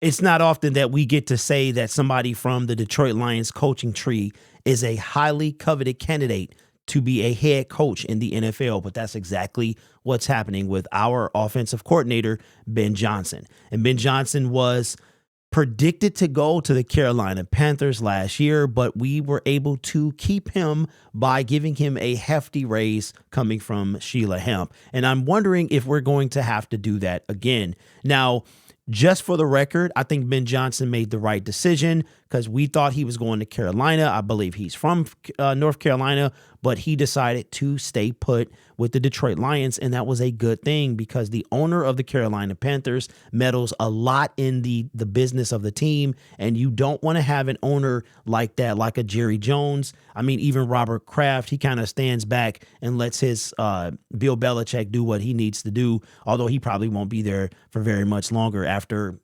It's not often that we get to say that somebody from the Detroit Lions coaching tree is a highly coveted candidate to be a head coach in the NFL, but that's exactly what's happening with our offensive coordinator, Ben Johnson. And Ben Johnson was predicted to go to the Carolina Panthers last year, but we were able to keep him by giving him a hefty raise coming from Sheila Hemp. And I'm wondering if we're going to have to do that again. Now, just for the record, I think Ben Johnson made the right decision because we thought he was going to Carolina. I believe he's from North Carolina, but he decided to stay put with the Detroit Lions, and that was a good thing because the owner of the Carolina Panthers meddles a lot in the business of the team, and you don't want to have an owner like that, like a Jerry Jones. I mean, even Robert Kraft, he kind of stands back and lets his Bill Belichick do what he needs to do, although he probably won't be there for very much longer after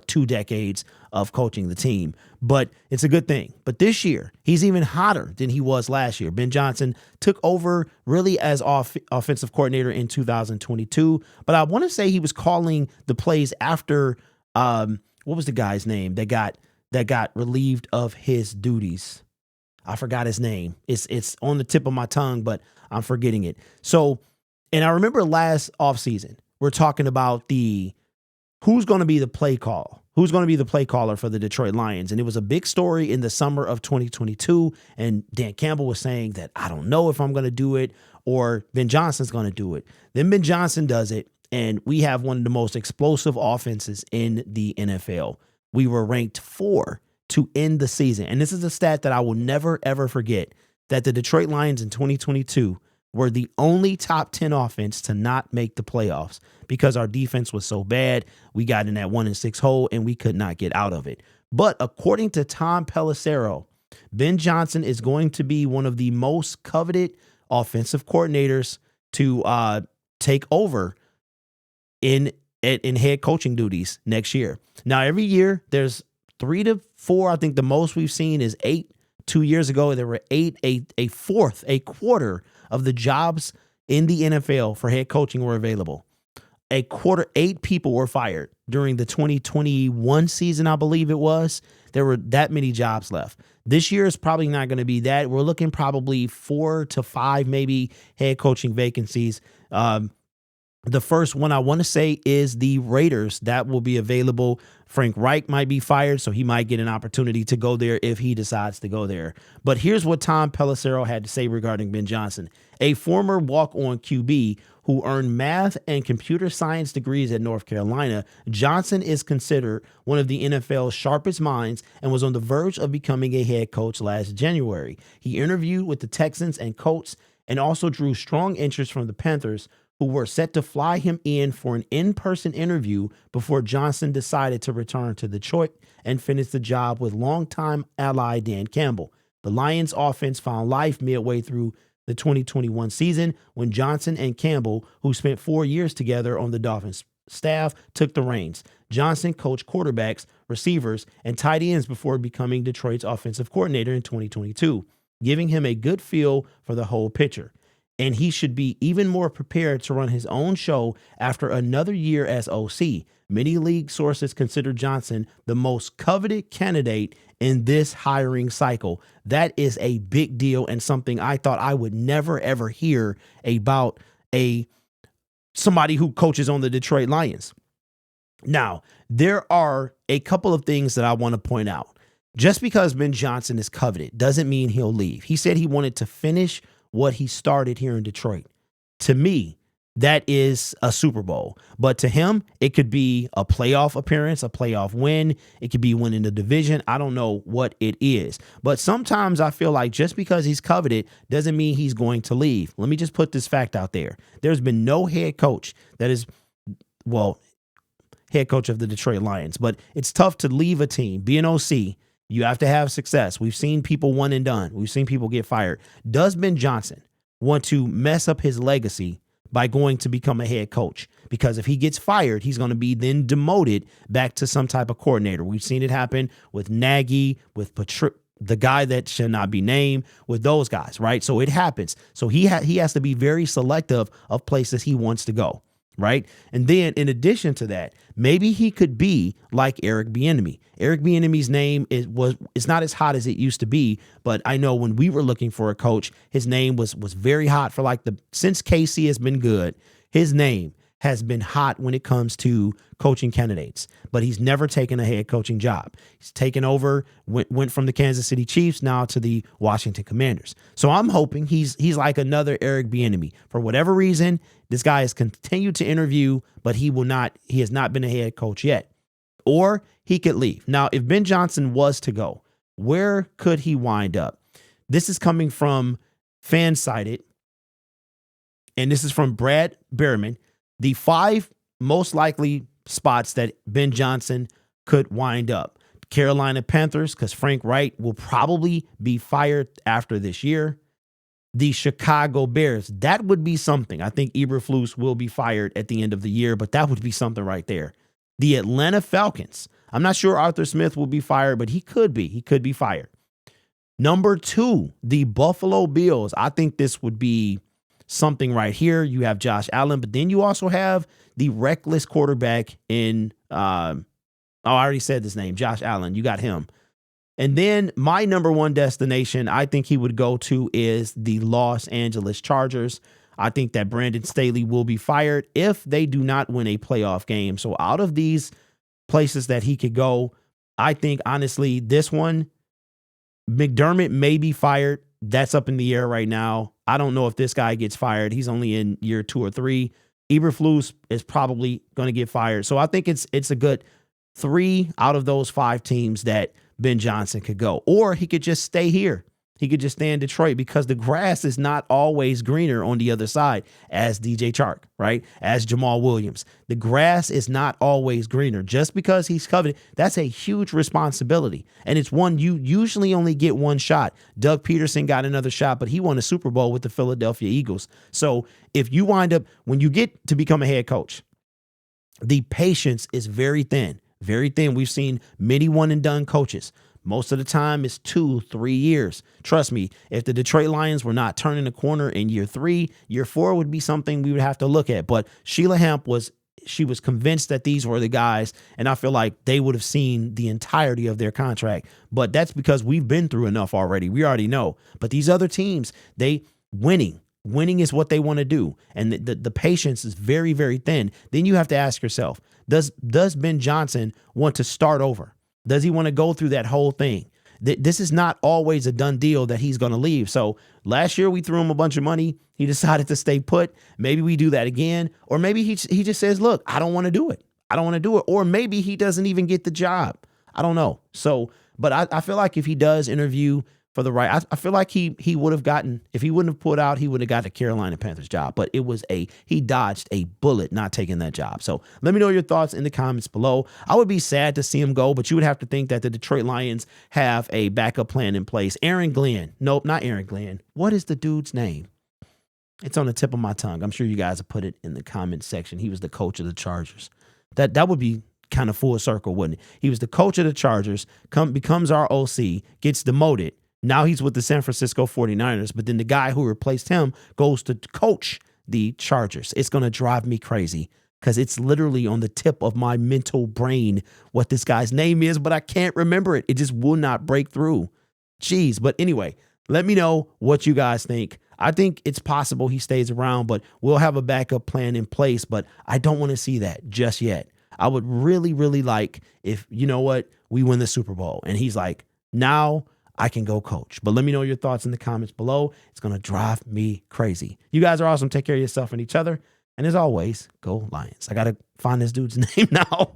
2 decades of coaching the team. But it's a good thing. But this year, he's even hotter than he was last year. Ben Johnson took over really as offensive coordinator in 2022. But I want to say he was calling the plays after what was the guy's name that got relieved of his duties? I forgot his name. It's on the tip of my tongue, but I'm forgetting it. So, and I remember last offseason, we're talking about who's going to be the play call? Who's going to be the play caller for the Detroit Lions? And it was a big story in the summer of 2022. And Dan Campbell was saying that I don't know if I'm going to do it or Ben Johnson's going to do it. Then Ben Johnson does it. And we have one of the most explosive offenses in the NFL. We were ranked 4 to end the season. And this is a stat that I will never, ever forget, that the Detroit Lions in 2022 were the only top 10 offense to not make the playoffs because our defense was so bad. We got in that 1-6 hole and we could not get out of it. But according to Tom Pelissero, Ben Johnson is going to be one of the most coveted offensive coordinators to take over in head coaching duties next year. Now, every year there's 3 to 4. I think the most we've seen is 8. 2 years ago, there were 8, a quarter of the jobs in the NFL for head coaching were available. 8 people were fired during the 2021 season, I believe it was. There were that many jobs left. This year is probably not going to be that. We're looking probably 4 to 5 maybe head coaching vacancies. The first one I want to say is the Raiders. That will be available. Frank Reich might be fired, so he might get an opportunity to go there if he decides to go there. But here's what Tom Pelissero had to say regarding Ben Johnson. A former walk-on QB who earned math and computer science degrees at North Carolina, Johnson is considered one of the NFL's sharpest minds and was on the verge of becoming a head coach last January. He interviewed with the Texans and Colts and also drew strong interest from the Panthers, who were set to fly him in for an in-person interview before Johnson decided to return to Detroit and finish the job with longtime ally Dan Campbell. The Lions offense found life midway through the 2021 season when Johnson and Campbell, who spent 4 years together on the Dolphins staff, took the reins. Johnson coached quarterbacks, receivers, and tight ends before becoming Detroit's offensive coordinator in 2022, giving him a good feel for the whole picture. And he should be even more prepared to run his own show after another year as OC. Many league sources consider Johnson the most coveted candidate in this hiring cycle. That is a big deal and something I thought I would never, ever hear about somebody who coaches on the Detroit Lions. Now, there are a couple of things that I want to point out. Just because Ben Johnson is coveted doesn't mean he'll leave. He said he wanted to finish what he started here in Detroit. To me, that is a Super Bowl. But to him, it could be a playoff appearance, a playoff win. It could be winning the division. I don't know what it is. But sometimes I feel like just because he's coveted doesn't mean he's going to leave. Let me just put this fact out there. There's been no head coach that is, head coach of the Detroit Lions. But it's tough to leave a team, be an OC. You have to have success. We've seen people one and done. We've seen people get fired. Does Ben Johnson want to mess up his legacy by going to become a head coach? Because if he gets fired, he's going to be then demoted back to some type of coordinator. We've seen it happen with Nagy, with the guy that should not be named, with those guys, right? So it happens. So he has to be very selective of places he wants to go. right? And then in addition to that, maybe he could be like Eric Bieniemy. Eric Bieniemy's name is not as hot as it used to be, but I know when we were looking for a coach, his name was very hot for since KC has been good, his name has been hot when it comes to coaching candidates, but he's never taken a head coaching job. He's taken over, went from the Kansas City Chiefs now to the Washington Commanders. So I'm hoping he's like another Eric Bieniemy. For whatever reason, this guy has continued to interview, but he has not been a head coach yet. Or he could leave. Now, if Ben Johnson was to go, where could he wind up? This is coming from Fansided, and this is from Brad Behrman. The 5 most likely spots that Ben Johnson could wind up. Carolina Panthers, because Frank Wright will probably be fired after this year. The Chicago Bears, that would be something. I think Eberflus will be fired at the end of the year, but that would be something right there. The Atlanta Falcons, I'm not sure Arthur Smith will be fired, but he could be. He could be fired. Number 2, the Buffalo Bills. I think this would be something right here. You have Josh Allen, but then you also have the reckless quarterback in, I already said this name, Josh Allen. You got him. And then my number 1 destination I think he would go to is the Los Angeles Chargers. I think that Brandon Staley will be fired if they do not win a playoff game. So out of these places that he could go, I think honestly, this one, McDermott may be fired. That's up in the air right now. I don't know if this guy gets fired. He's only in year 2 or 3. Eberflus is probably going to get fired. So I think it's a good 3 out of those 5 teams that Ben Johnson could go. Or he could just stay here. He could just stay in Detroit because the grass is not always greener on the other side, as DJ Chark, right? As Jamal Williams. The grass is not always greener. Just because he's coveted, that's a huge responsibility. And it's one you usually only get one shot. Doug Peterson got another shot, but he won a Super Bowl with the Philadelphia Eagles. So if you wind up, when you get to become a head coach, the patience is very thin. Very thin. We've seen many one and done coaches. Most of the time it's 2-3 years. Trust me, if the Detroit Lions were not turning the corner in year 3, year 4 would be something we would have to look at. But Sheila Hamp was convinced that these were the guys, and I feel like they would have seen the entirety of their contract. But that's because we've been through enough already. We already know. But these other teams, winning is what they want to do. And the patience is very, very thin. Then you have to ask yourself, does Ben Johnson want to start over? Does he want to go through that whole thing? This is not always a done deal that he's going to leave. So last year we threw him a bunch of money. He decided to stay put. Maybe we do that again. Or maybe he just says, look, I don't want to do it. I don't want to do it. Or maybe he doesn't even get the job. I don't know. So, but I feel like if he does interview for the right, I feel like he would have gotten, if he wouldn't have pulled out, he would have got the Carolina Panthers job. But he dodged a bullet not taking that job. So let me know your thoughts in the comments below. I would be sad to see him go, but you would have to think that the Detroit Lions have a backup plan in place. Aaron Glenn. Nope, not Aaron Glenn. What is the dude's name? It's on the tip of my tongue. I'm sure you guys will put it in the comment section. He was the coach of the Chargers. That would be kind of full circle, wouldn't it? He was the coach of the Chargers, becomes our OC, gets demoted. Now he's with the San Francisco 49ers, but then the guy who replaced him goes to coach the Chargers. It's going to drive me crazy because it's literally on the tip of my mental brain what this guy's name is, but I can't remember it. It just will not break through. Jeez. But anyway, let me know what you guys think. I think it's possible he stays around, but we'll have a backup plan in place, but I don't want to see that just yet. I would really, really like if, you know what, we win the Super Bowl and he's like, now I can go coach. But let me know your thoughts in the comments below. It's going to drive me crazy. You guys are awesome. Take care of yourself and each other. And as always, go Lions. I got to find this dude's name now.